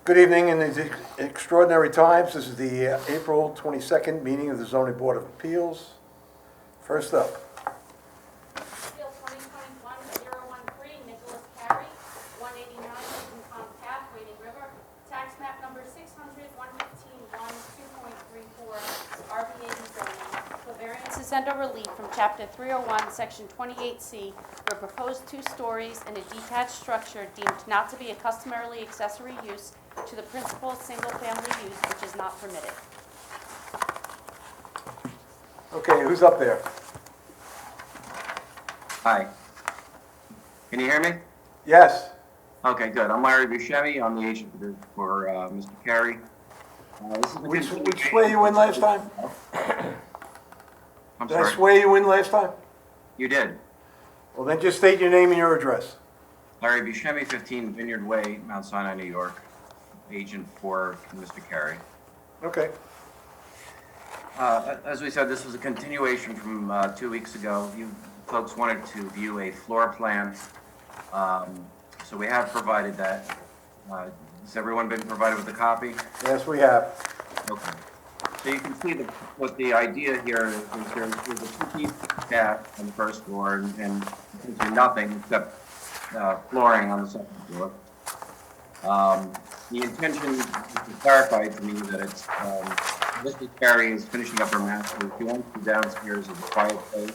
Good evening. In these extraordinary times, this is the April 22nd meeting of the Zoning Board of Appeals. First up, Appeal 2021-013, Nicholas Carey, 189 Lincoln Pond Path, Wading River, tax map number 600-115-1, 2.34, RBA zoning, for variances and/or relief from Chapter 301, Section 28C, for a proposed 2 stories and a detached structure deemed not to be a customarily accessory use to the principal single-family use, which is not permitted. okay, who's up there? Hi. Can you hear me? Yes, Okay, good. I'm Larry Buscemi. I'm the agent for Mr. Carey. we swear you in last time? I'm Did I sorry. swear you in last time? You did. Well, then just state your name and your address. Larry Buscemi, 15 Vineyard Way, Mount Sinai, New York. Agent for Mr. Carey. Okay, As we said, this was a continuation from 2 weeks ago. You folks wanted to view a floor plan, so we have provided that. Has everyone been provided with a copy? yes, we have. Okay. So you can see what the idea here is there's a two-piece bath on the first floor and essentially nothing except flooring on the second floor. The intention is to clarify to me that it's, Mrs. Carey is finishing up her master's. She wants the downstairs as a quiet place,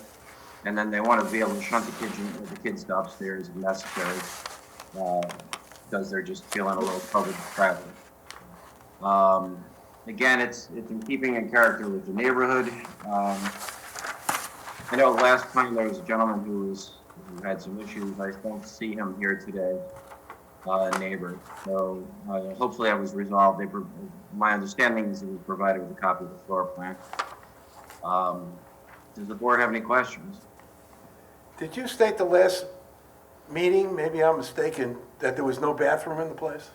and then they want to be able to shunt the kids to upstairs if necessary, because they're just feeling a little troubled traveling. Again, it's in keeping in character with the neighborhood. I know last time there was a gentleman who had some issues. I don't see him here today. Neighbor. So hopefully that was resolved. My understanding is it was provided with a copy of the floor plan. Does the board have any questions? Did you state the last meeting, maybe I'm mistaken, that there was no bathroom in the place?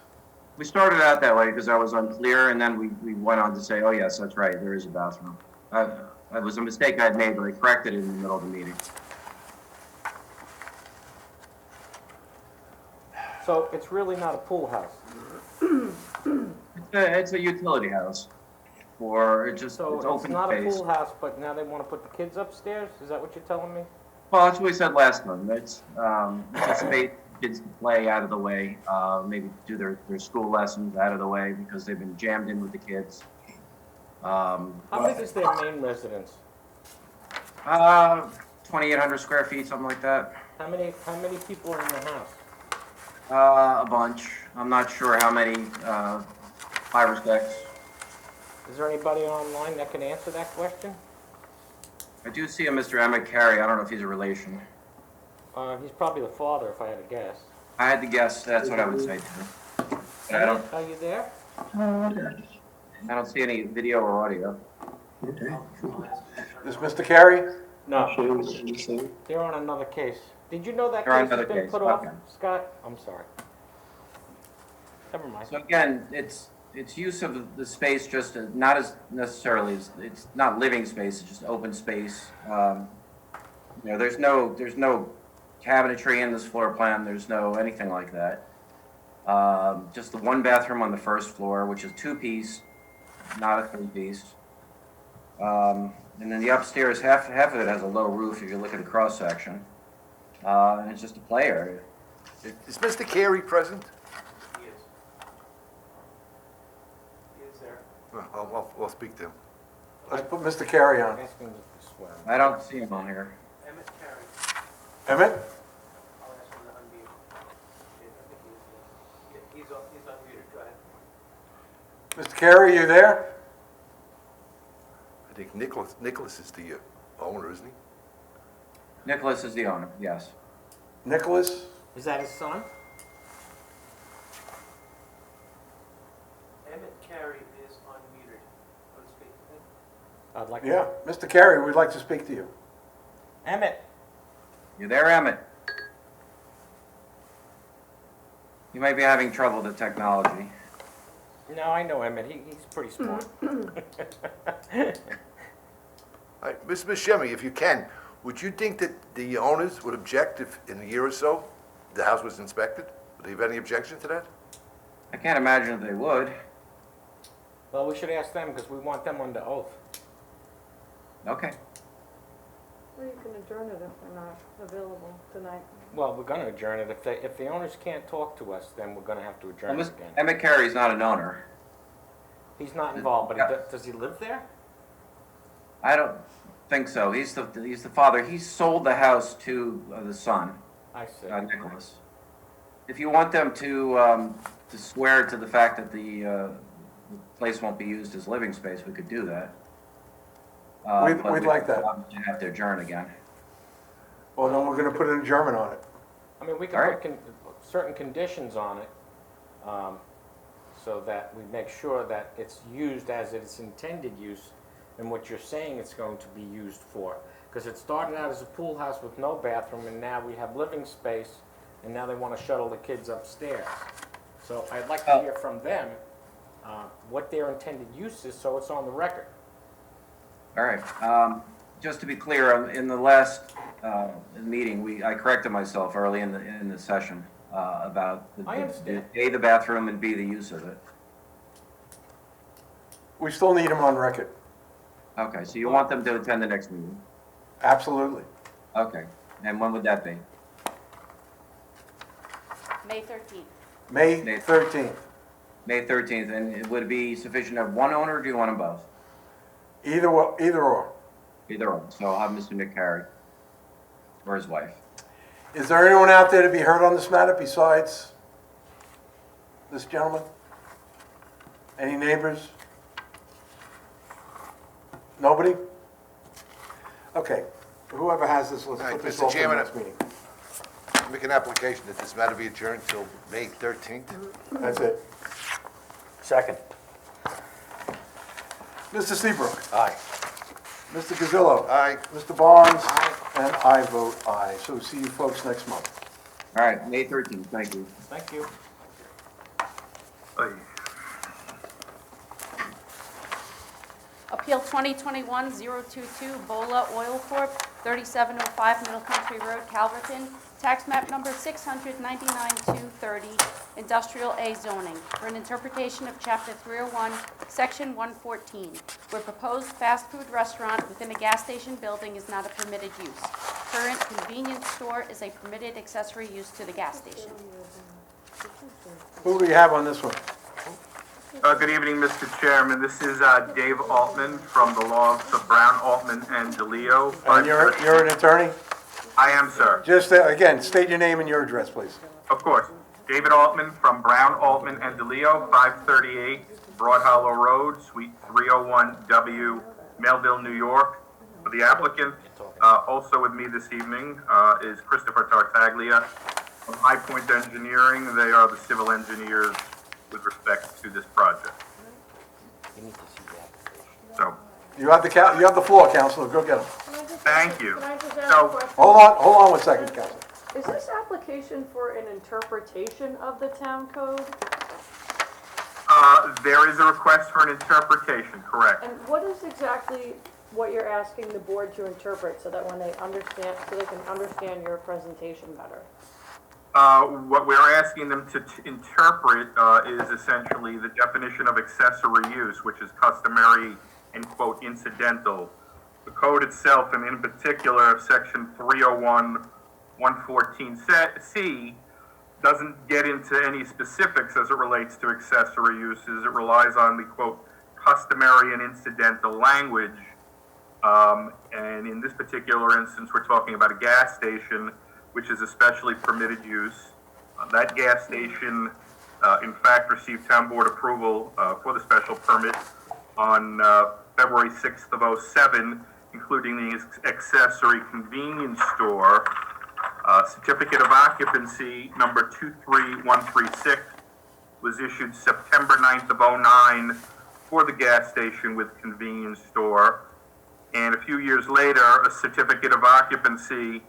We started out that way because I was unclear, and then we went on to say, oh yes, that's right, there is a bathroom. It was a mistake I had made, but I corrected it in the middle of the meeting. So it's really not a pool house. It's a utility house, or it's So open it's not a space. pool house, but now they want to put the kids upstairs? Is that what you're telling me? Well, that's what we said last time. It's a space for kids to play out of the way, maybe do their school lessons out of the way because they've been jammed in with the kids. How big is their main residence? 2,800 square feet, something like that. How many people are in the house? A bunch. I'm not sure how many, 5 or 6. Is there anybody online that can answer that question? I do see a Mr. Emmett Carey. I don't know if he's a relation. He's probably the father, if I had to guess. I had to guess that's what I would say too. But I don't, Are you there? I don't see any video or audio. Is Mr. Carey? No. They're on another case. Did you know that They're on case has another been case, put off, okay. Scott? I'm sorry. Never mind. So again, it's use of the space just as, not as necessarily as, it's not living space, it's just open space. There's no cabinetry in this floor plan, there's no anything like that. Just the one bathroom on the first floor, which is 2-piece, not a 3-piece. And then the upstairs, half of it has a low roof if you look at the cross section. And it's just a play area. Is Mr. Carey present? He is. He is there. I'll speak to him. Let's put Mr. Carey on. Ask him to swear. I don't see him on here. Emmett Carey. Emmett? I'll ask him to unmute. He's unmuted. Go ahead. Mr. Carey, you there? I think Nicholas is the owner, isn't he? Nicholas is the owner, yes. Nicholas? Is that his son? Emmett Carey is unmuted. Want to speak to him? I'd like Yeah, Mr. Carey, we'd like to speak to you. Emmett. You there, Emmett? You might be having trouble with the technology. No, I know Emmett. He's pretty smart. All right, Mr. Buscemi, if you can, would you think that the owners would object if in a year or so the house was inspected? Would they have any objection to that? I can't imagine that they would. Well, we should ask them because we want them under oath. Okay. Well, you can adjourn it if they're not available tonight. Well, we're gonna adjourn it. If the owners can't talk to us, then we're gonna have to Well, adjourn it again. Emmett Carey's not an owner. He's not involved, but does he live there? I don't think so. He's the father. He sold the house to the son, I see. Nicholas. If you want them to swear to the fact that the place won't be used as living space, we could do that. We'd But like that. You have to adjourn again. Well, then we're gonna put an adjournment on it. I mean, we All can right. put certain conditions on it, so that we make sure that it's used as its intended use and what you're saying it's going to be used for. Because it started out as a pool house with no bathroom, and now we have living space, and now they want to shuttle the kids upstairs. So I'd like to hear from them, what their intended use is, so it's on the record. All right. Just to be clear, in the last meeting, I corrected myself early in the session about I understand. A, the bathroom, and B, the use of it. We still need them on record. Okay, so you want them to attend the next meeting? Absolutely. Okay, and when would that be? May 13th. May May- 13th. May 13th, and would it be sufficient to have one owner, or do you want them both? Either or. Either one, so I'll have Mr. Nick Carey, or his wife. Is there anyone out there to be heard on this matter besides this gentleman? Any neighbors? Nobody? Okay, whoever has this, let's All right, put this Mr. off for the Chairman, next meeting. Make an application that this matter be adjourned till May 13th. That's it. Second. Mr. Seabrook, Aye. Mr. Gazillo, Aye. Mr. Barnes, and I vote aye. So see you folks next month. All right, May 13th, thank you. Thank you. Appeal 2021-022, Bola Oil Corp., 3705 Middle Country Road, Calverton, tax map number 699-230, Industrial A zoning, for an interpretation of Chapter 301, Section 114, where proposed fast food restaurant within a gas station building is not a permitted use. Current convenience store is a permitted accessory use to the gas station. Who do we have on this one? Good evening, Mr. Chairman. This is Dave Altman from the law office of Brown, Altman, and DeLeo. And you're an attorney? I am, sir. Just, again, state your name and your address, please. Of course. David Altman from Brown, Altman, and DeLeo, 538 Broad Hollow Road, Suite 301W, Melville, New York. For the applicant, also with me this evening is Christopher Tartaglia from High Point Engineering. They are the civil engineers with respect to this project. You need to see the application. So, You have the floor, Counselor, go get him. thank you. Can I just ask So- a question? Hold on 1 second, Counselor. Is this application for an interpretation of the town code? There is a request for an interpretation, correct? And what is exactly what you're asking the board to interpret so that when they understand, so they can understand your presentation better? What we're asking them to interpret is essentially the definition of accessory use, which is customary and quote incidental. The code itself, and in particular section 301-114C, doesn't get into any specifics as it relates to accessory uses. It relies on the quote customary and incidental language. And in this particular instance, we're talking about a gas station, which is a specially permitted use. That gas station, in fact, received town board approval for the special permit on February 6th of '07, including the accessory convenience store. Certificate of occupancy number 23136 was issued September 9th of '09 for the gas station with convenience store. And a few years later, a certificate of occupancy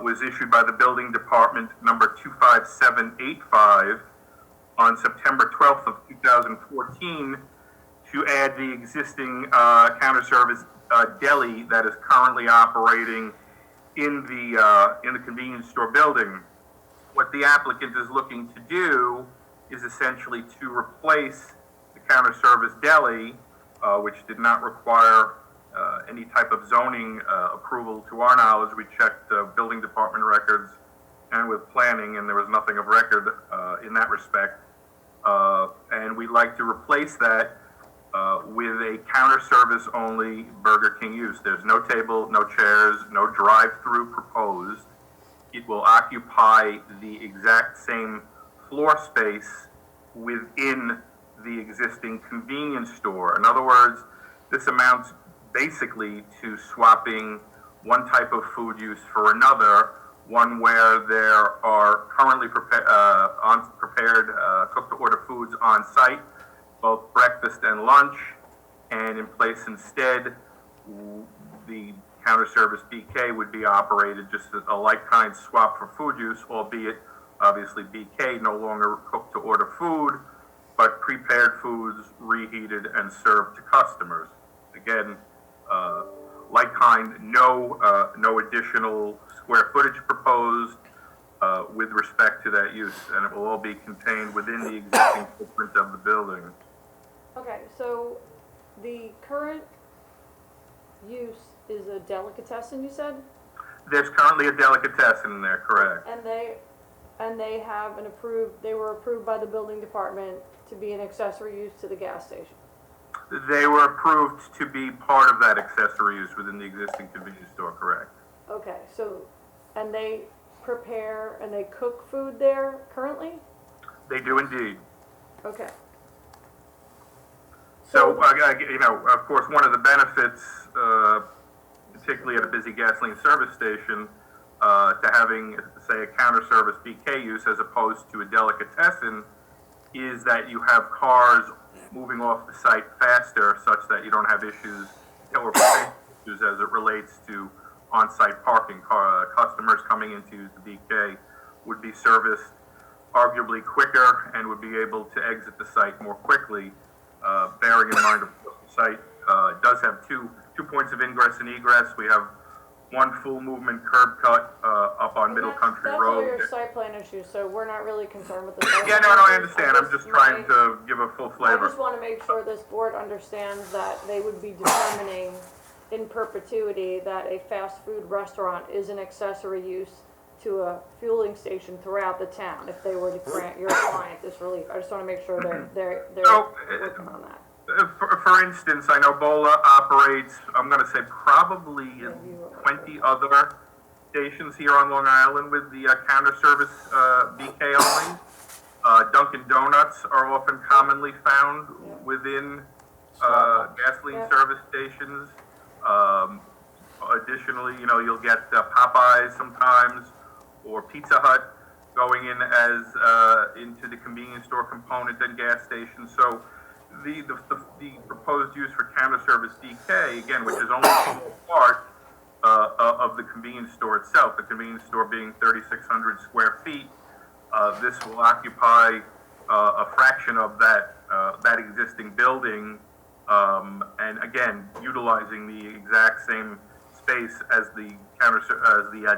was issued by the building department number 25785 on September 12th of 2014 to add the existing counter service deli that is currently operating in the convenience store building. What the applicant is looking to do is essentially to replace the counter service deli, which did not require any type of zoning approval to our knowledge. We checked building department records and with planning, and there was nothing of record in that respect. And we'd like to replace that with a counter service only Burger King use. There's no table, no chairs, no drive-through proposed. It will occupy the exact same floor space within the existing convenience store. In other words, this amounts basically to swapping one type of food use for another, one where there are currently prepared cooked-to-order foods on site, both breakfast and lunch, and in place instead, the counter service BK would be operated just as a like-kind swap for food use, albeit obviously BK no longer cooked-to-order food, but prepared foods reheated and served to customers. Again, like kind, no additional square footage proposed with respect to that use, and it will all be contained within the existing footprint of the building. Okay, so the current use is a delicatessen, you said? There's currently a delicatessen in there, correct? And they have they were approved by the building department to be an accessory use to the gas station. They were approved to be part of that accessory use within the existing convenience store, correct? Okay, so, and they prepare and they cook food there currently? They do indeed. Okay. So, of course, one of the benefits, particularly at a busy gasoline service station, to having, say, a counter service BK use as opposed to a delicatessen is that you have cars moving off the site faster such that you don't have issues or issues as it relates to on-site parking. Customers coming into the BK would be serviced arguably quicker and would be able to exit the site more quickly, bearing in mind, of course, the site does have two points of ingress and egress. We have one full movement curb cut up on Middle Country That's Road. all your site plan issues, so we're not really concerned with the site plan. Yeah, no, I issues. understand. I'm just trying to give a full I flavor. just want to make sure this board understands that they would be determining in perpetuity that a fast food restaurant is an accessory use to a fueling station throughout the town if they were to grant your client this relief. I just want to make sure they're So, working on that. For instance, I know Bola operates, I'm going to say probably 20 other stations here on Long Island with the counter service BK only. Dunkin' Donuts are often commonly found within gasoline service stations. Additionally, you'll get Popeyes sometimes or Pizza Hut going in as into the convenience store component and gas stations. So the proposed use for counter service BK, again, which is only a part of the convenience store itself, the convenience store being 3,600 square feet, this will occupy a fraction of that existing building, and again, utilizing the exact same space as the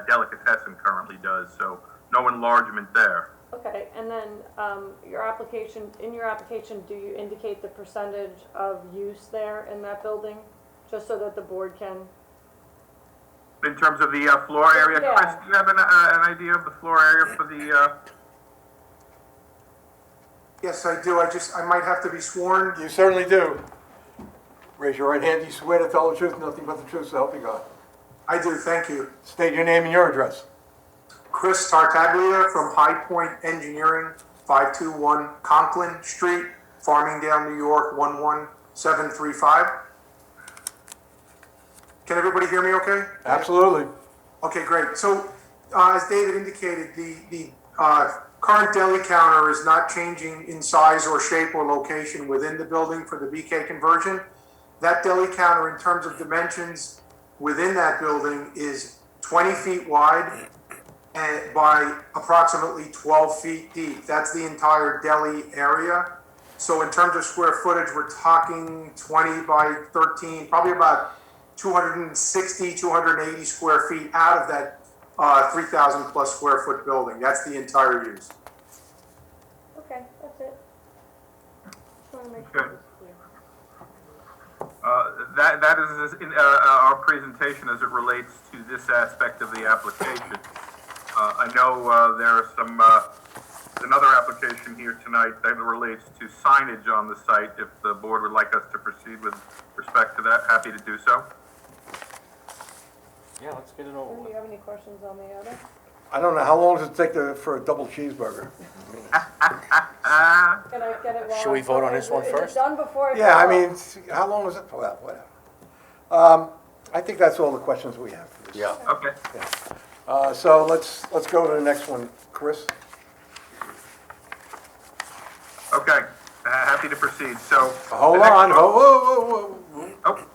delicatessen currently does. So no enlargement there. Okay, and then in your application, do you indicate the percentage of use there in that building? Just so that the board can, In terms of the floor area, Yeah. Chris, do you have an idea of the floor area for the? Yes, I do. I might have to be sworn. You certainly do. Raise your right hand. Do you swear to tell the truth, nothing but the truth, so help you God? I do, thank you. State your name and your address. Chris Tartaglia from High Point Engineering, 521 Conklin Street, Farmingdale, New York, 11735. Can everybody hear me okay? Absolutely. Okay, great. So, as David indicated, the current deli counter is not changing in size or shape or location within the building for the BK conversion. That deli counter, in terms of dimensions within that building, is 20 feet wide and by approximately 12 feet deep. That's the entire deli area. So in terms of square footage, we're talking 20 by 13, probably about 260, 280 square feet out of that 3,000 plus square foot building. That's the entire use. okay, that's it. Okay. That is in our presentation as it relates to this aspect of the application. I know there are some, another application here tonight that relates to signage on the site. If the board would like us to proceed with respect to that, happy to do so. Yeah, let's get it over Do with. you have any questions on the other? I don't know, how long does it take for a double cheeseburger? Can I get it while Should we I'm vote on talking? this one Is it first? done before? Yeah, I mean, how long is it? Well, whatever. I think that's all the questions we have for this. Yeah. Okay. So let's go to the next one, Chris. Okay. Happy to proceed. So. Hold the next on, one- whoa. Oh,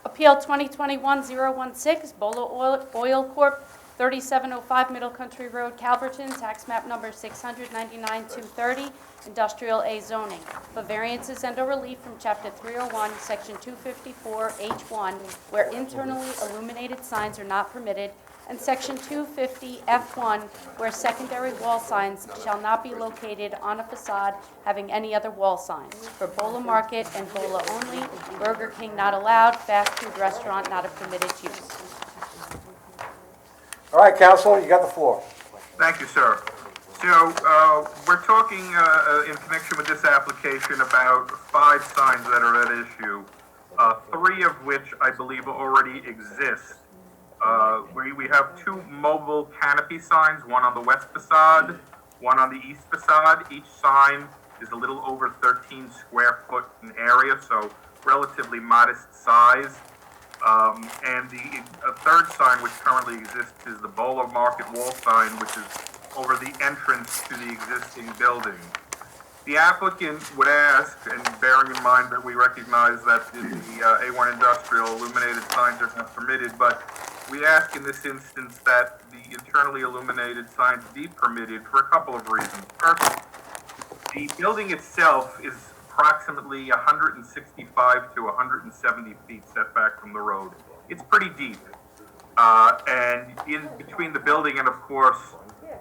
Appeal 2021-016, Bolo Oil Corp., 3705 Middle Country Road, Calverton, tax map number 699-230, Industrial A zoning, for variances and/or relief from Chapter 301, Section 254H1, where internally illuminated signs are not permitted, and Section 250F1, where secondary wall signs shall not be located on a facade having any other wall signs. For Bola Market and Bola only, Burger King not allowed, fast food restaurant not a permitted use. All right, counsel, you got the floor. thank you, sir. So, we're talking in connection with this application about 5 signs that are at issue, 3 of which I believe already exist. We have 2 mobile canopy signs, one on the west facade, one on the east facade. Each sign is a little over 13 square foot in area, so relatively modest size. And the third sign which currently exists is the Bola Market wall sign, which is over the entrance to the existing building. The applicant would ask, and bearing in mind that we recognize that the A1 industrial illuminated signs are not permitted, but we ask in this instance that the internally illuminated signs be permitted for a couple of reasons. First, the building itself is approximately 165 to 170 feet setback from the road. It's pretty deep. And in between the building and, of course,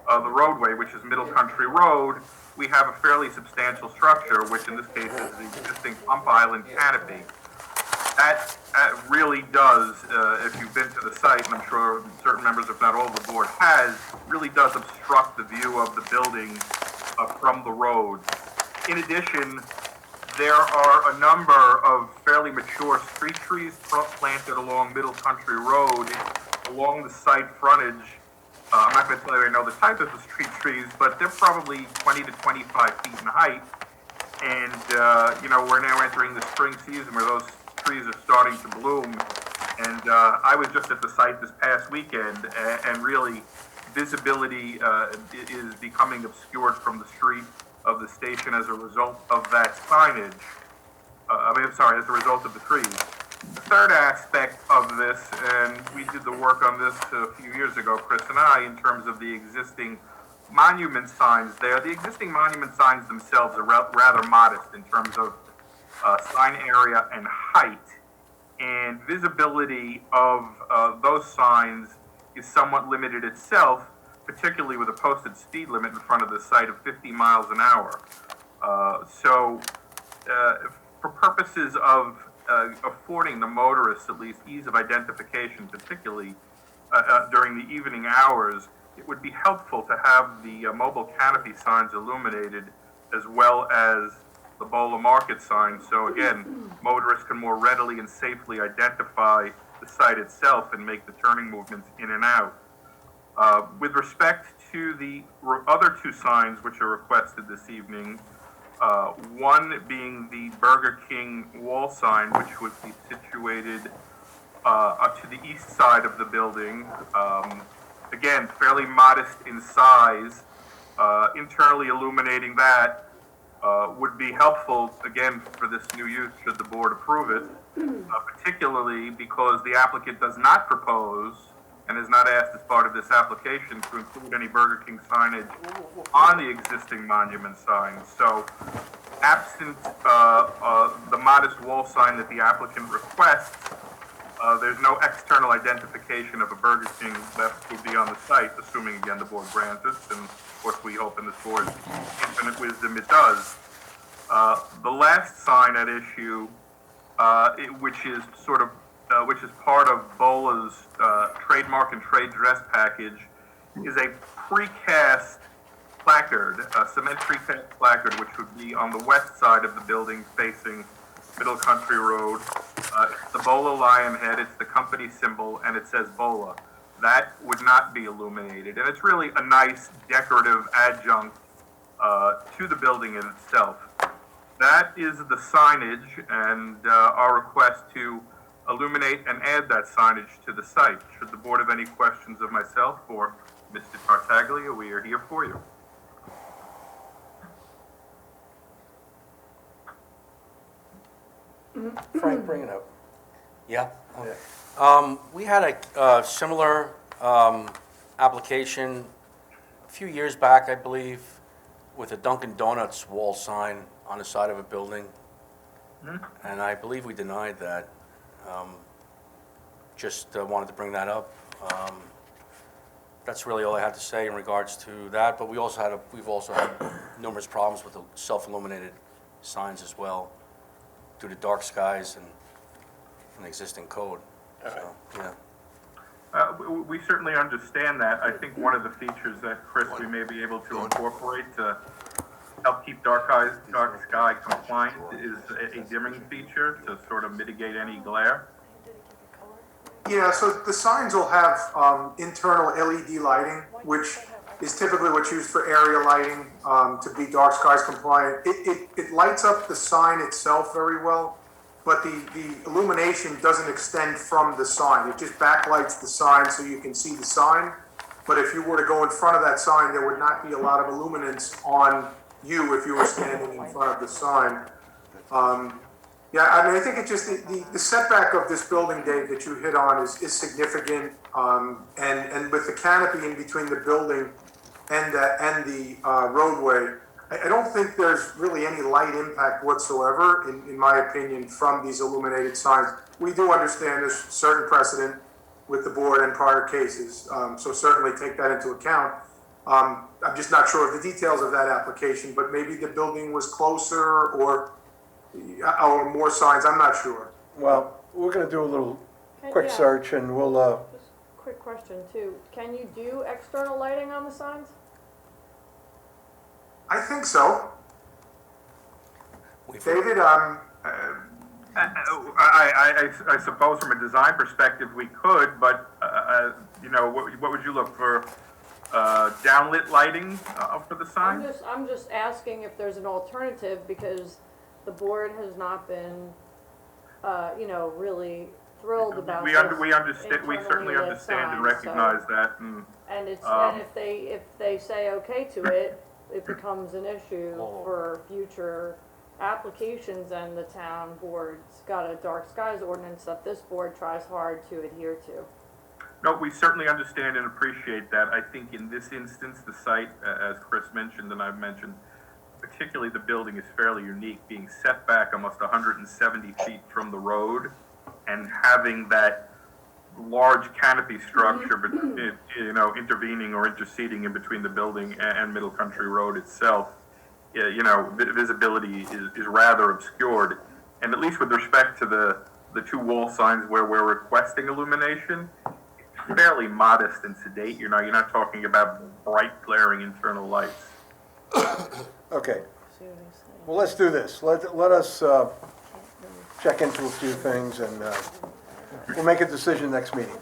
the roadway, which is Middle Country Road, we have a fairly substantial structure, which in this case is the existing pump island canopy. That really does, if you've been to the site, and I'm sure certain members, if not all of the board has, really does obstruct the view of the building from the road. In addition, there are a number of fairly mature street trees planted along Middle Country Road, along the site frontage. I'm not going to tell you I know the type of the street trees, but they're probably 20 to 25 feet in height. And, we're now entering the spring season where those trees are starting to bloom. And I was just at the site this past weekend, and really, visibility is becoming obscured from the street of the station as a result of that signage. As a result of the trees. The third aspect of this, and we did the work on this a few years ago, Chris and I, in terms of the existing monument signs there. The existing monument signs themselves are rather modest in terms of sign area and height. And visibility of those signs is somewhat limited itself, particularly with a posted speed limit in front of the site of 50 miles an hour. For purposes of affording the motorists at least ease of identification, particularly during the evening hours, it would be helpful to have the mobile canopy signs illuminated as well as the Bola Market sign. So again, motorists can more readily and safely identify the site itself and make the turning movements in and out. With respect to the other 2 signs which are requested this evening, one being the Burger King wall sign, which would be situated to the east side of the building. Again, fairly modest in size. Internally illuminating that would be helpful, again, for this new use, should the board approve it, particularly because the applicant does not propose and is not asked as part of this application to include any Burger King signage on the existing monument signs. So, absent the modest wall sign that the applicant requests, there's no external identification of a Burger King that would be on the site, assuming, again, the board grants it, and of course we hope in this board's infinite wisdom it does. The last sign at issue, which is which is part of BOLA's trademark and trade dress package, is a precast placard, a cement precast placard, which would be on the west side of the building facing Middle Country Road. It's the BOLA lion head, it's the company symbol, and it says BOLA. That would not be illuminated, and it's really a nice decorative adjunct to the building in itself. That is the signage and our request to illuminate and add that signage to the site. Should the board have any questions of myself or Mr. Tartaglia, we are here for you. Frank, bring it up. Yeah. Yeah. We had a similar application a few years back, I believe, with a Dunkin' Donuts wall sign on the side of a building. And I believe we denied that. Just wanted to bring that up. That's really all I have to say in regards to that, but we've also had numerous problems with the self-illuminated signs as well, due to dark skies and an existing code. So, yeah. We certainly understand that. I think one of the features that, Chris, we may be able to incorporate to help keep dark sky compliant is a dimming feature to sort of mitigate any glare. Yeah, so the signs will have internal LED lighting, which is typically what's used for area lighting to be dark skies compliant. It lights up the sign itself very well, but the illumination doesn't extend from the sign. It just backlights the sign so you can see the sign. But if you were to go in front of that sign, there would not be a lot of illuminance on you if you were standing in front of the sign. Yeah, I mean, I think it just, the setback of this building, Dave, that you hit on is significant. And with the canopy in between the building and the roadway, I don't think there's really any light impact whatsoever, in my opinion, from these illuminated signs. We do understand there's certain precedent with the board and prior cases, so certainly take that into account. I'm just not sure of the details of that application, but maybe the building was closer or more signs, I'm not sure. Well, we're gonna do a little quick Yeah. search and we'll, Just quick question too. Can you do external lighting on the signs? I think so. We've- David, I suppose from a design perspective we could, but you know, what would you look for? Downlit lighting for the sign? I'm just asking if there's an alternative, because the board has not been, really thrilled about We this understand. We certainly internally lit understand and signs, recognize so- that. And it's, Um, and if they say okay to it, it becomes an issue Oh. for future applications, and the town board's got a dark skies ordinance that this board tries hard to adhere to. No, we certainly understand and appreciate that. I think in this instance, the site, as Chris mentioned and I've mentioned, particularly the building is fairly unique, being set back almost 170 feet from the road and having that large canopy structure, intervening or interceding in between the building and Middle Country Road itself. Visibility is rather obscured. And at least with respect to the two wall signs where we're requesting illumination, it's fairly modest and sedate. You're not talking about bright glaring internal lights. okay. Well, let's do this. Let us check into a few things and we'll make a decision next meeting.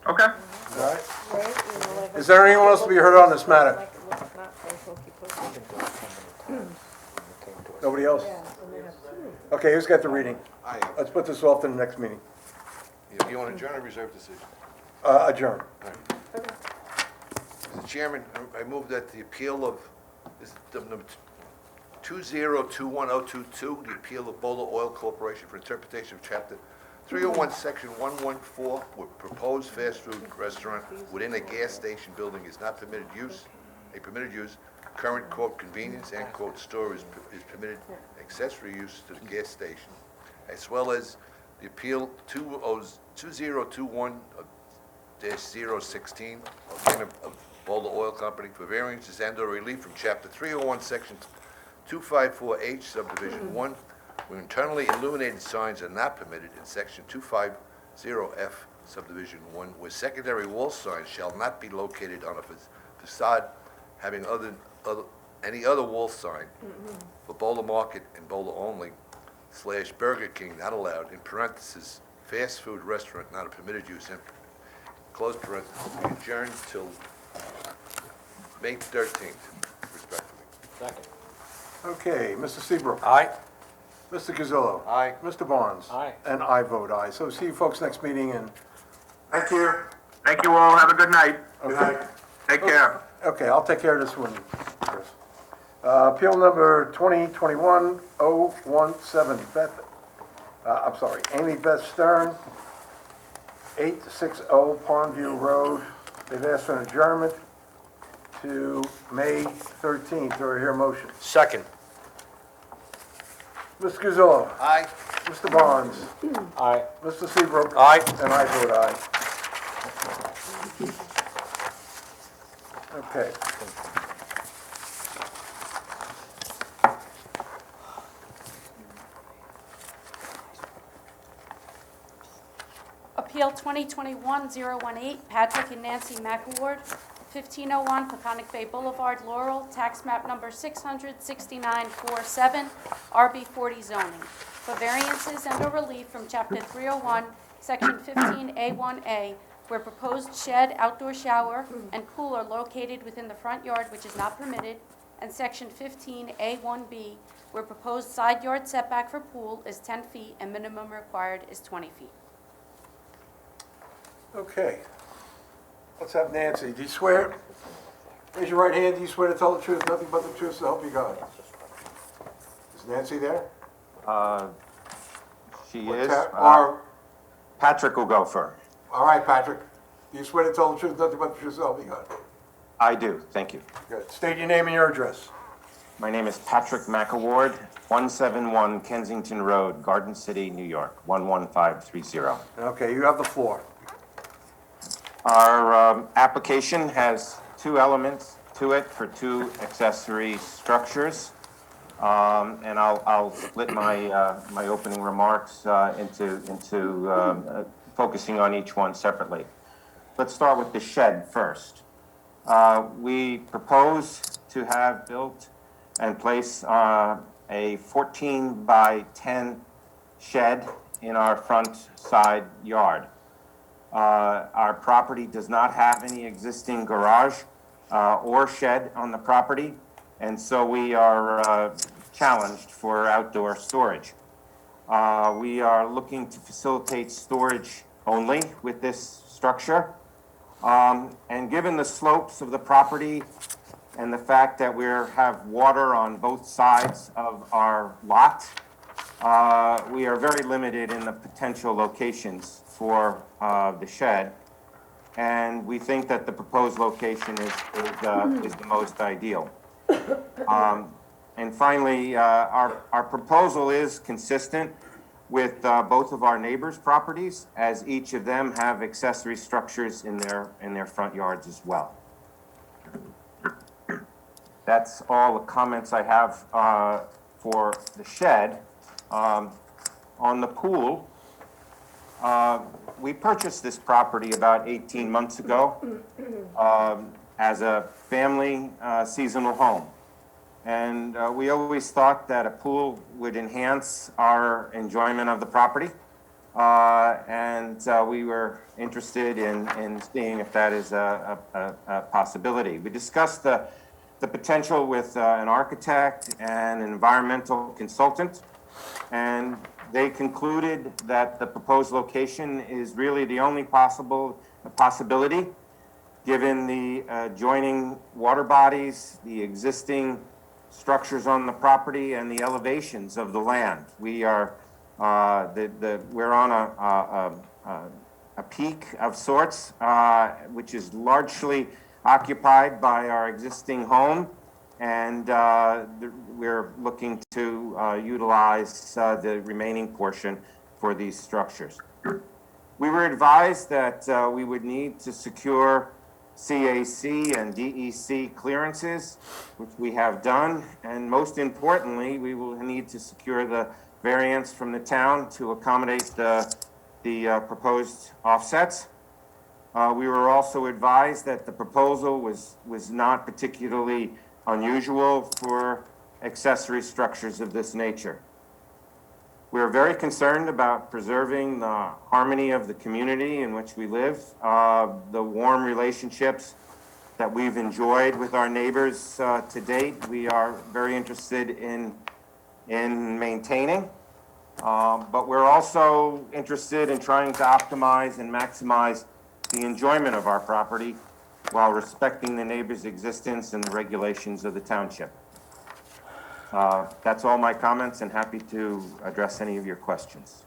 Okay. All right? Is there anyone else to be heard on this matter? Nobody else? Okay, who's got the reading? Let's put this off to the next meeting. You want to adjourn or reserve decision? Adjourn. Mr. Chairman, I move that the appeal of, this is number 2021022, the appeal of Bola Oil Corporation for interpretation of Chapter 301, Section 114, with proposed fast food restaurant within a gas station building is not permitted use, a permitted use, current quote convenience and quote store is permitted accessory use to the gas station, as well as the appeal 2021-016 of Bola Oil Company for variances and/or relief from Chapter 301, Section 254H subdivision 1, where internally illuminated signs are not permitted, in section 250F subdivision 1, where secondary wall signs shall not be located on a facade having any other wall sign for Bola Market and Bola only, / Burger King not allowed, in parentheses, fast food restaurant not a permitted use, and close parentheses, be adjourned till May 13th, respectively. Second. Okay, Mr. Seabrook. Aye. Mr. Gazillo. Aye. Mr. Barnes. Aye. And I vote aye. So see you folks next meeting, and, Thank you. Thank you all, have a good night. Good okay. night. Take care. Okay, I'll take care of this one, Chris. Appeal number 2021-017, Amy Beth Stern, 860 Pondview Road. They've asked for an adjournment to May 13th. Do I hear a motion? Second. Mr. Gazillo. Aye. Mr. Barnes. Aye. Mr. Seabrook. Aye. And I vote aye. Okay. Appeal 2021-018, Patrick and Nancy McAward, 1501 Peconic Bay Boulevard, Laurel, tax map number 66947, RB40 zoning, for variances and/or relief from Chapter 301, Section 15A1A, where proposed shed, outdoor shower, and pool are located within the front yard, which is not permitted, and Section 15A1B, where proposed side yard setback for pool is 10 feet and minimum required is 20 feet. Okay. Let's have Nancy. Do you swear? Raise your right hand. Do you swear to tell the truth, nothing but the truth, so help you God? Is Nancy there? She What's is. that? Or, Patrick will go first. all right, Patrick. Do you swear to tell the truth, nothing but the truth, so help you God? I do, thank you. Good. State your name and your address. My name is Patrick McAward, 171 Kensington Road, Garden City, New York, 11530. Okay, you have the floor. Our application has two elements to it for two accessory structures. And I'll split my opening remarks into focusing on each one separately. Let's start with the shed first. We propose to have built and place a 14 by 10 shed in our front side yard. Our property does not have any existing garage or shed on the property, and so we are challenged for outdoor storage. We are looking to facilitate storage only with this structure. And given the slopes of the property and the fact that we have water on both sides of our lot, we are very limited in the potential locations for the shed. And we think that the proposed location is the most ideal. And finally, our proposal is consistent with both of our neighbors' properties, as each of them have accessory structures in their front yards as well. That's all the comments I have for the shed. On the pool, we purchased this property about 18 months ago as a family seasonal home. And we always thought that a pool would enhance our enjoyment of the property. And we were interested in seeing if that is a possibility. We discussed the potential with an architect and an environmental consultant, and they concluded that the proposed location is really the only possibility, given the adjoining water bodies, the existing structures on the property, and the elevations of the land. We are we're on a peak of sorts, which is largely occupied by our existing home, and we're looking to utilize the remaining portion for these structures. We were advised that we would need to secure CAC and DEC clearances, which we have done. And most importantly, we will need to secure the variance from the town to accommodate the proposed offsets. We were also advised that the proposal was not particularly unusual for accessory structures of this nature. We are very concerned about preserving the harmony of the community in which we live, the warm relationships that we've enjoyed with our neighbors to date. We are very interested in maintaining, but we're also interested in trying to optimize and maximize the enjoyment of our property while respecting the neighbor's existence and the regulations of the township. That's all my comments, and happy to address any of your questions.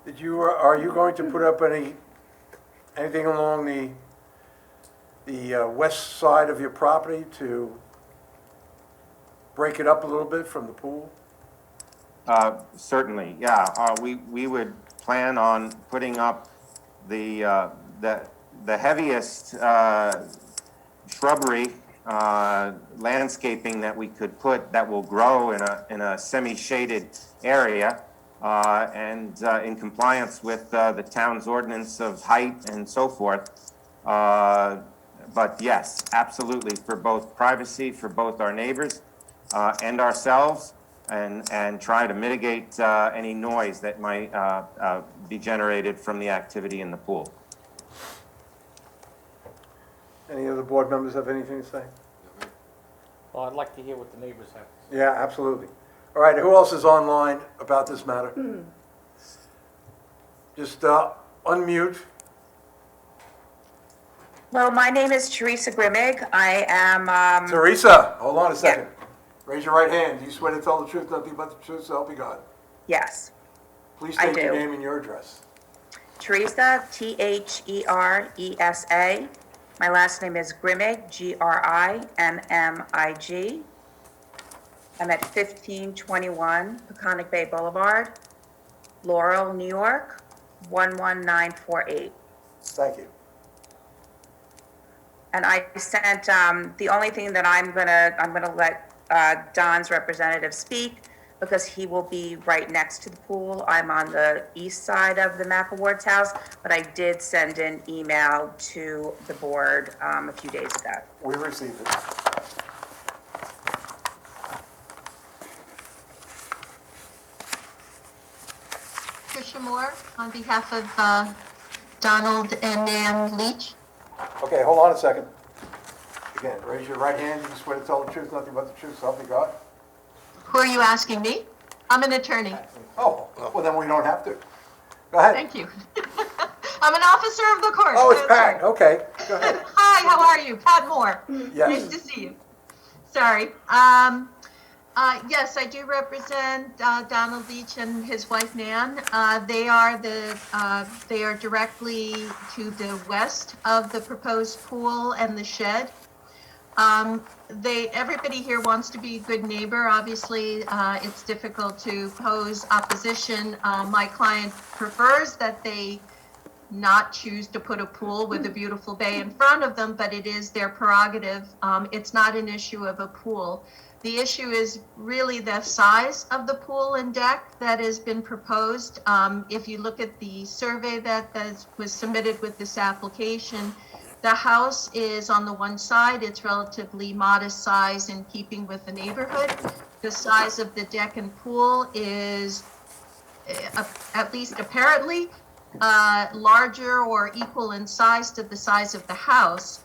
Are you going to put up anything along the west side of your property to break it up a little bit from the pool? Certainly, yeah. We would plan on putting up the heaviest shrubbery landscaping that we could put that will grow in a semi-shaded area and in compliance with the town's ordinance of height and so forth. But yes, absolutely, for both privacy, for both our neighbors and ourselves, and try to mitigate any noise that might be generated from the activity in the pool. Any other board members have anything to say? Well, I'd like to hear what the neighbors have to say. Yeah, absolutely. All right, who else is online about this matter? Just unmute. Hello, my name is Teresa Grimmig. I am, Teresa, hold on a second. Raise your right hand. Do you swear to tell the truth, nothing but the truth, so help you God? yes, Please I state your do. name and your address. Teresa, Teresa. My last name is Grimmig, Grimmig. I'm at 1521 Peconic Bay Boulevard, Laurel, New York, 11948. Thank you. And I sent, the only thing that I'm gonna let Don's representative speak, because he will be right next to the pool. I'm on the east side of the McAward's house, but I did send an email to the board a few days ago. We received it. Tricia Moore, on behalf of Donald and Nan Leach. Okay, hold on a second. Again, raise your right hand. Do you swear to tell the truth, nothing but the truth, so help you God? Who are you asking me? I'm an attorney. Oh, well, then we don't have to. Go ahead. Thank you. I'm an officer of the court. Oh, it's Pat. Okay, go ahead. Hi, how are you? Pat Moore. Yes. Nice to see you. Sorry. Yes, I do represent Donald Leach and his wife Nan. They are directly to the west of the proposed pool and the shed. Everybody here wants to be a good neighbor. Obviously, it's difficult to pose opposition. My client prefers that they not choose to put a pool with a beautiful bay in front of them, but it is their prerogative. It's not an issue of a pool. The issue is really the size of the pool and deck that has been proposed. If you look at the survey that was submitted with this application, the house is on the one side. It's relatively modest size in keeping with the neighborhood. The size of the deck and pool is, at least apparently, larger or equal in size to the size of the house.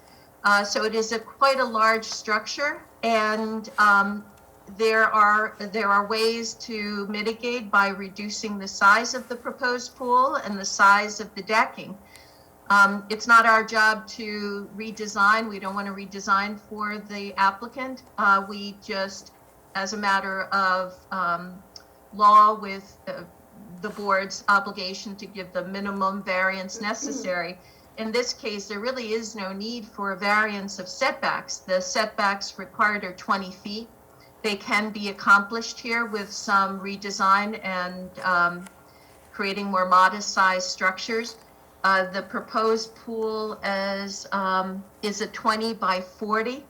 So it is quite a large structure, and there are ways to mitigate by reducing the size of the proposed pool and the size of the decking. It's not our job to redesign. We don't want to redesign for the applicant. We just, as a matter of law with the board's obligation to give the minimum variance necessary. In this case, there really is no need for a variance of setbacks. The setbacks required are 20 feet. They can be accomplished here with some redesign and creating more modest-sized structures. The proposed pool is a 20 by 40.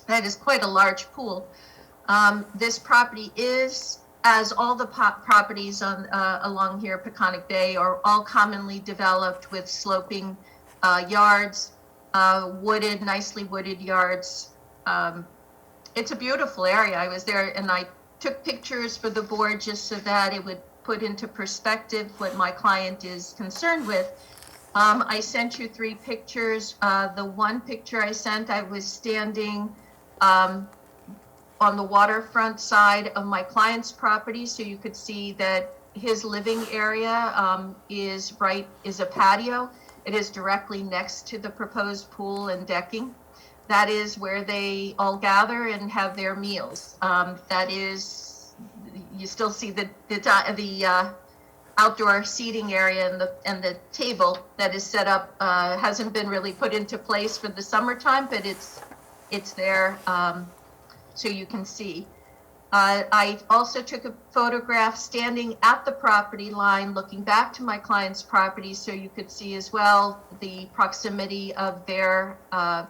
That is quite a large pool. This property is, as all the properties on along here, Peconic Bay, are all commonly developed with sloping yards, nicely wooded yards. It's a beautiful area. I was there and I took pictures for the board just so that it would put into perspective what my client is concerned with. I sent you 3 pictures. The one picture I sent, I was standing on the waterfront side of my client's property, so you could see that his living area is a patio. It is directly next to the proposed pool and decking. That is where they all gather and have their meals. That is, you still see the outdoor seating area and the table that is set up hasn't been really put into place for the summertime, but it's there so you can see. I also took a photograph standing at the property line, looking back to my client's property, so you could see as well the proximity of their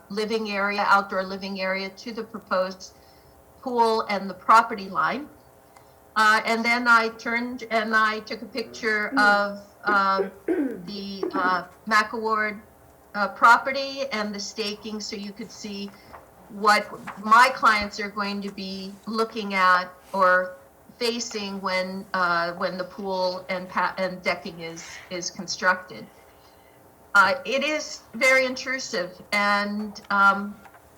living area, outdoor living area, to the proposed pool and the property line. And then I turned and I took a picture of the McAward property and the staking, so you could see what my clients are going to be looking at or facing when the pool and decking is constructed. It is very intrusive, and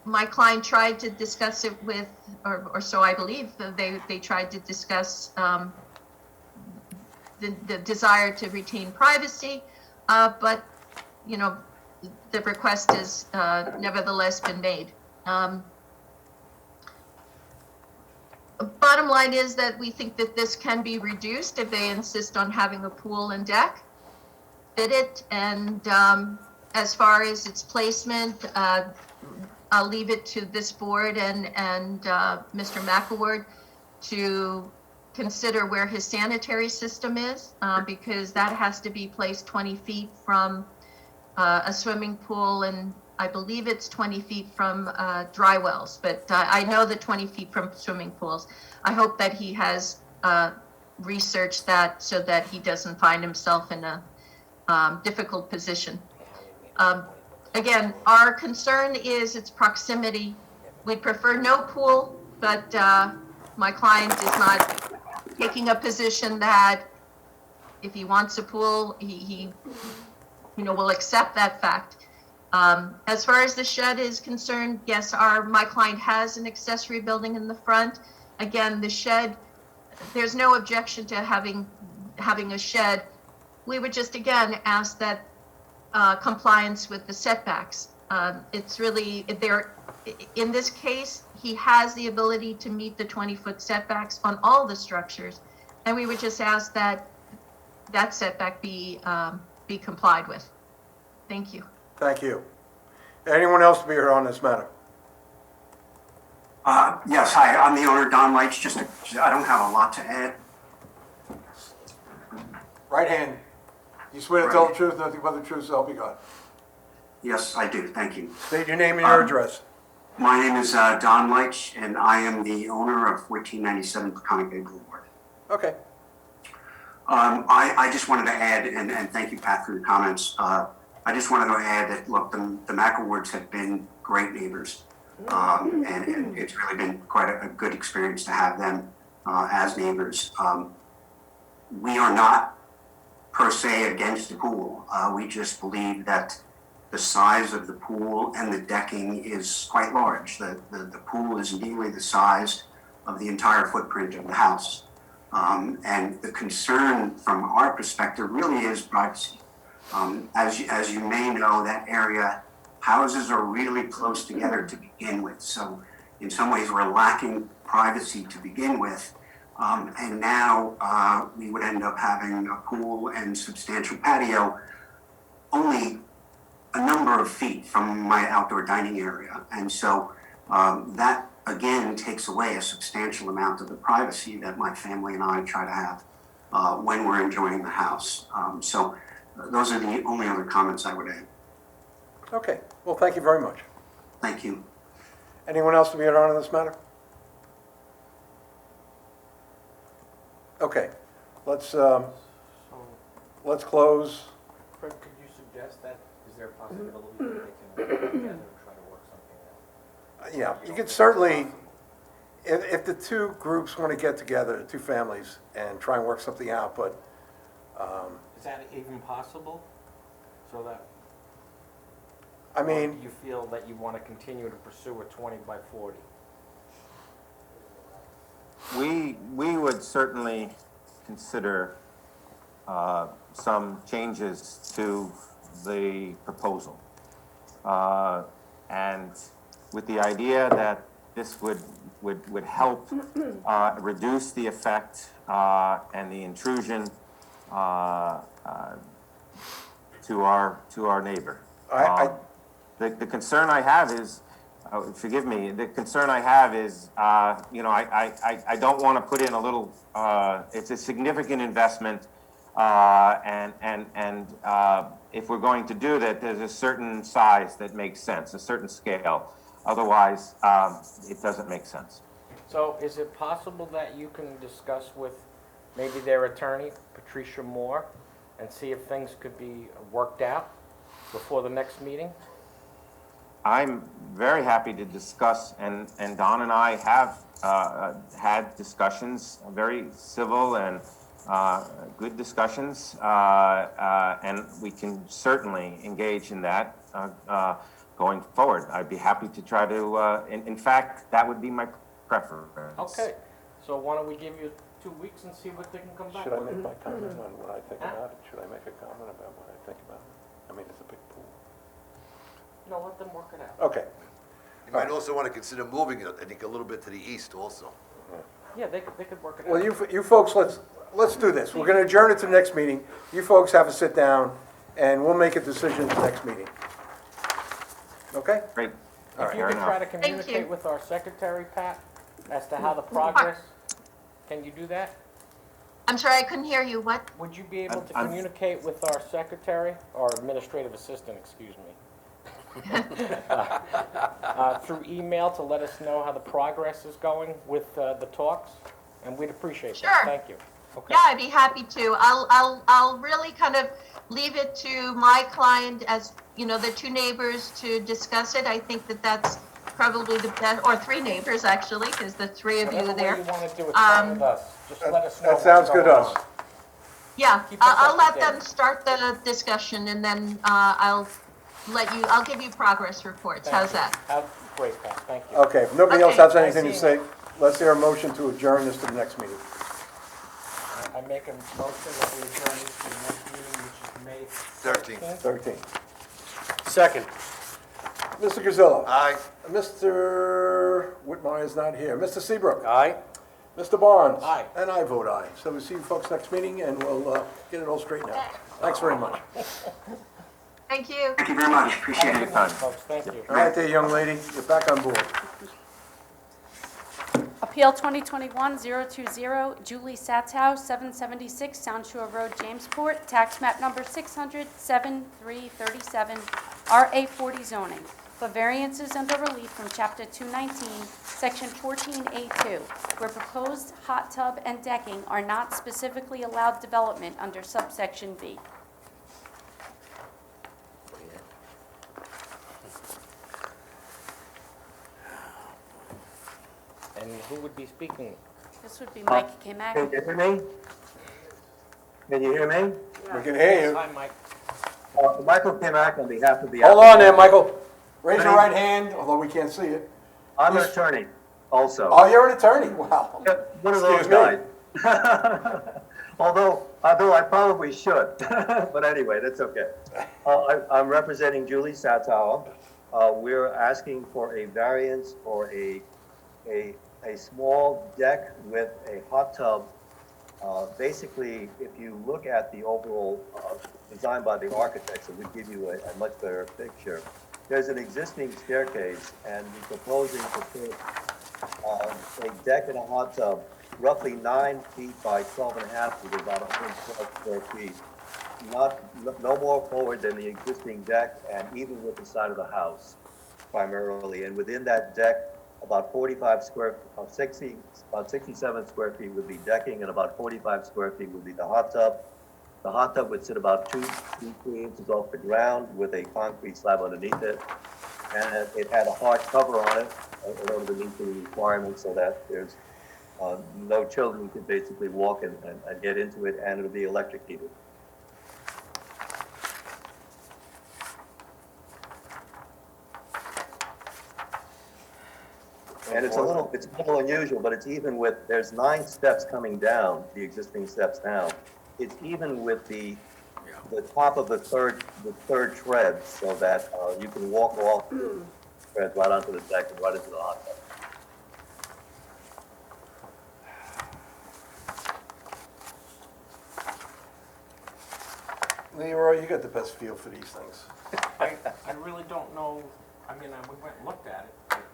my client tried to discuss it with, or so I believe, they tried to discuss the desire to retain privacy, but you know, the request has nevertheless been made. Bottom line is that we think that this can be reduced if they insist on having a pool and deck, fit it, and as far as its placement, I'll leave it to this board and Mr. McAward to consider where his sanitary system is, because that has to be placed 20 feet from a swimming pool, and I believe it's 20 feet from dry wells, but I know the 20 feet from swimming pools. I hope that he has researched that so that he doesn't find himself in a difficult position. Again, our concern is its proximity. We'd prefer no pool, but my client is not taking a position that if he wants a pool, he will accept that fact. As far as the shed is concerned, yes, my client has an accessory building in the front. Again, the shed, there's no objection to having a shed. We would just, again, ask that compliance with the setbacks. It's really, in this case, he has the ability to meet the 20-foot setbacks on all the structures, and we would just ask that that setback be complied with. Thank you. Thank you. Anyone else to be heard on this matter? Yes, hi, I'm the owner, Don Leitch. I don't have a lot to add. Right hand. You swear to tell the truth, nothing but the truth, so help you God. Yes, I do, thank you. State your name and your address. My name is Don Leitch, and I am the owner of 1497 Peconic Bay Boulevard. Okay. I just wanted to add, and thank you, Pat, for your comments. I just wanted to add that, look, the McAwards have been great neighbors, and it's really been quite a good experience to have them as neighbors. We are not per se against the pool. We just believe that the size of the pool and the decking is quite large. The pool is nearly the size of the entire footprint of the house. And the concern from our perspective really is privacy. As you may know, that area, houses are really close together to begin with. So in some ways we're lacking privacy to begin with. And now we would end up having a pool and substantial patio only a number of feet from my outdoor dining area. And so that again takes away a substantial amount of the privacy that my family and I try to have when we're enjoying the house. So those are the only other comments I would add. Okay, well, thank you very much. Thank you. Anyone else to be on in this matter? Okay, let's close. Fred, could you suggest that? Is there a possibility that they can work together and try to work something out? Yeah, you could certainly, if the two groups want to get together, the two families, and try and work something out, but, Is that even possible? So that, I or mean, do you feel that you want to continue to pursue a 20 by 40? We would certainly consider some changes to the proposal. And with the idea that this would help reduce the effect and the intrusion to our neighbor. The concern I have is, forgive me, the concern I have is, you know, I don't want to put in a little, it's a significant investment, and if we're going to do that, there's a certain size that makes sense, a certain scale. Otherwise, it doesn't make sense. So is it possible that you can discuss with maybe their attorney, Patricia Moore, and see if things could be worked out before the next meeting? I'm very happy to discuss, and Don and I have had discussions, very civil and good discussions, and we can certainly engage in that going forward. I'd be happy to try to, in fact, that would be my preference. Okay, so why don't we give you 2 weeks and see what they can come back should I with? make my comment on what I think about it? Should I make a comment about what I think about it? I mean, it's a big pool. No, let them work it out. Okay, You might also want to consider moving it, I think, a little bit to the east also. Yeah, they could work it out. well, you folks, let's do this. We're going to adjourn it to the next meeting. You folks have a sit down, and we'll make a decision at the next meeting. Okay? Great. All If right. you could try to you. communicate with our secretary, Pat, as to how the progress, can you do that? I'm sorry, I couldn't hear you. What? Would you be able to I'm- communicate with our secretary, or administrative assistant, excuse me, through email to let us know how the progress is going with the talks? And we'd appreciate that. Sure. Thank you. Okay. Yeah, I'd be happy to. I'll really kind of leave it to my client, as, you know, the two neighbors, to discuss it. I think that that's probably the best, or three neighbors, actually, because the three of you Whatever way there. you want to do it, fine with us. Just let us know That sounds what's good going to us. on. Yeah, Keep us I'll up let to them date. start the discussion, and then I'll give you progress reports. How's that? Great, Pat, thank you. Okay, if nobody else Okay. has anything to I see. say, let's hear a motion to adjourn this to the next meeting. I make a motion that we adjourn this to the next meeting, which is May 13th. 13. Second. Mr. Gazillo. Aye. Mr. Whitmire is not here. Mr. Seabrook. Aye. Mr. Barnes. Aye. And I vote aye. So we'll see you folks next meeting, and we'll get it all straightened out. Thanks very much. Thank you. Thank you very much. Appreciate Have a it. good night, folks, thank you. All right there, young lady, you're back on board. Appeal 2021-020, Julie Satow, 776 Sound Shore Road, Jamesport, tax map number 600-7337, RA40 zoning, for variances under relief from Chapter 219, Section 14A2, where proposed hot tub and decking are not specifically allowed development under subsection B. And who would be speaking? This would be Mike K-Mac. Can you hear me? Can you hear me? We can hear you. Hi, Mike. Michael Kimack on behalf of the. Hold on there, Michael. Raise your right hand, although we can't see it. I'm an attorney also. Oh, you're an attorney? Wow. One of those Excuse me. guys. Although I probably should, but anyway, that's okay. I'm representing Julie Satow. We're asking for a variance for a small deck with a hot tub. Basically, if you look at the overall design by the architects, it would give you a much better picture. There's an existing staircase, and we're proposing to put a deck and a hot tub roughly 9 feet by 12.5 feet, about 112 square feet. No more forward than the existing deck and even with the side of the house primarily. And within that deck, about 67 square feet would be decking and about 45 square feet would be the hot tub. The hot tub would sit about 3 inches off the ground with a concrete slab underneath it. And it had a hard cover on it in order to meet the requirements so that there's no children could basically walk and get into it, and it'll be electric heated. And it's a little unusual, but it's even with, there's 9 steps coming down, the existing steps now. It's even with the top of the third tread, so that you can walk off the tread right onto the deck and right into the hot tub. Leroy, you got the best feel for these things. I really don't know, I mean, we went and looked at it, but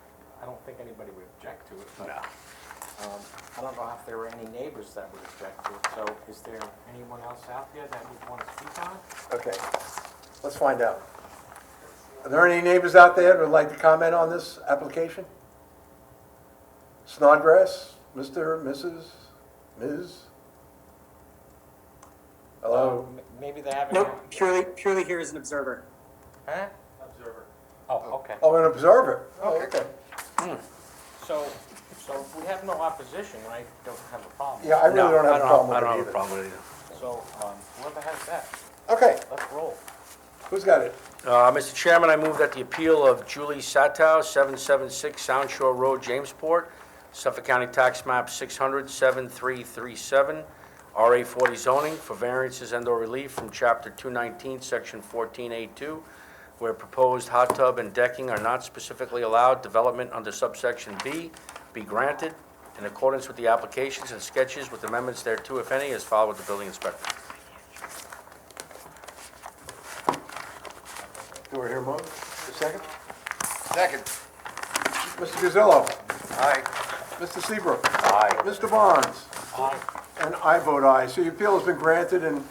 I don't think anybody would object to it. But, I don't know if there were any neighbors that would object to it, so is there anyone else out there that would want to speak on it? Okay, let's find out. Are there any neighbors out there that would like to comment on this application? Snodgrass, Mr., Mrs., Ms.? Hello? Maybe they haven't. Nope, purely here as an observer. Huh? Observer. Oh, okay. Oh, an observer? Oh, okay. So we have no opposition, right? Don't have a problem. Yeah, I really don't have a problem with I don't it have a either. problem with it either. So, whoever has that, Okay, let's roll. who's got it? Mr. Chairman, I move that the appeal of Julie Satow, 776 Sound Shore Road, Jamesport, Suffolk County Tax Map 600-7337, RA 40 zoning for variances and/or relief from Chapter 219, Section 14A2, where proposed hot tub and decking are not specifically allowed, development under subsection B be granted in accordance with the applications and sketches with amendments thereto, if any, as filed with the building inspector. Do I hear a motion? A second? Second. Mr. Gazillo? Aye. Mr. Seabrook? Aye. Mr. Barnes? Aye. And I vote aye. So your appeal has been granted, and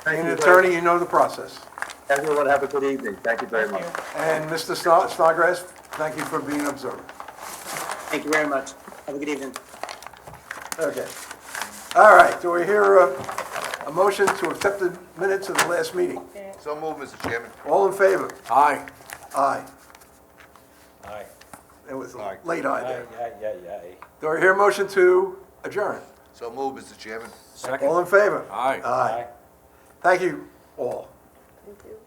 being an you attorney, you know the process. Everyone have a good evening. Thank you very much. And Mr. Snodgrass, thank you for being an observer. Thank you very much. Have a good evening. Okay. All right, do we hear a motion to accept the minutes of the last meeting? So moved, Mr. Chairman. All in favor? Aye. Aye. Aye. It was a late aye there. Yeah. Do I hear a motion to adjourn? So moved, Mr. Chairman. Second. All in favor? Aye. Aye. Thank you all. Thank you.